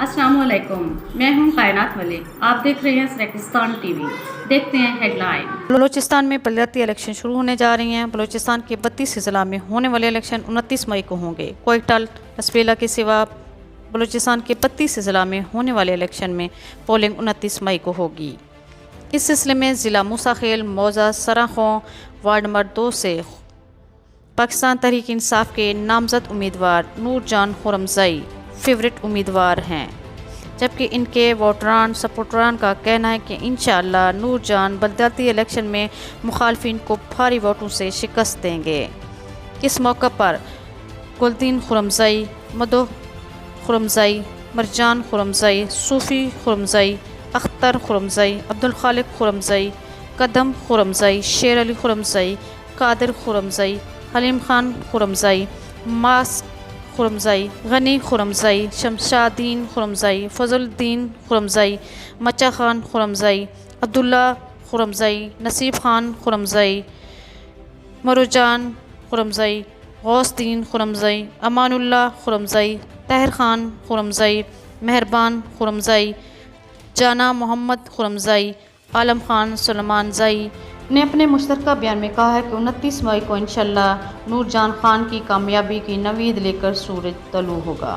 अस्सलामुअलैकुम, मैं हूं कायनात मलिक। आप देख रहे हैं सरेकिस्तान टीवी। देखते हैं हेडलाइन। बलूचिस्तान में बलदियाती इलेक्शन शुरू होने जा रही हैं। बलूचिस्तान के 32 अजला में होने वाले इलेक्शन 29 मई को होंगे। कोयटा लसबेला के सिवा बलूचिस्तान के 32 अजला में होने वाले इलेक्शन में पोलिंग 29 मई को होगी। इस सिलसिले में ज़िला मूसा खेल मौजा सराखों वार्ड नंबर 2 से पाकिस्तान तहरीक इंसाफ के नामजद उम्मीदवार नूरजान खुरमज़ई फेवरेट उम्मीदवार हैं, जबकि इनके वोटरान सपोर्टरान का कहना है कि इंशाअल्लाह नूरजान बलदियाती इलेक्शन में मुखालफिन को भारी वोटों से शिकस्त देंगे। इस मौका पर गुलदीन खुरमज़ई, मदो खुरमज़ई, मरजान खुरमज़ई, सूफ़ी खुरमज़ई, अख्तर खुरमज़ई, अब्दुल खालिक खुरमज़ई, कदम खुरमज़ई, शेर अली खुरमज़ई, कादिर खुरमज़ई, हलीम खान खुरमज़ई, मास खुरमज़ई, गनी खुरमज़ई, शमशादीन खुरमज़ई, फजलुद्दीन खुरमज़ई, मचा खान खुरमज़ई, अब्दुल्ला खुरमज़ई, नसीब खान खुरमज़ई, मरुजान खुरमज़ई, गौसदीन खुरमज़ई, अमानुल्लाह खुरमज़ई, तहर खान खुरमज़ई, मेहरबान खुरमज़ई, जाना मोहम्मद खुरमज़ई, आलम खान सुलेमान ज़ई ने अपने मुश्तरका बयान में कहा है कि 29 मई को इंशाअल्लाह नूरजान खान की कामयाबी की नवीद लेकर सूरज तलू होगा।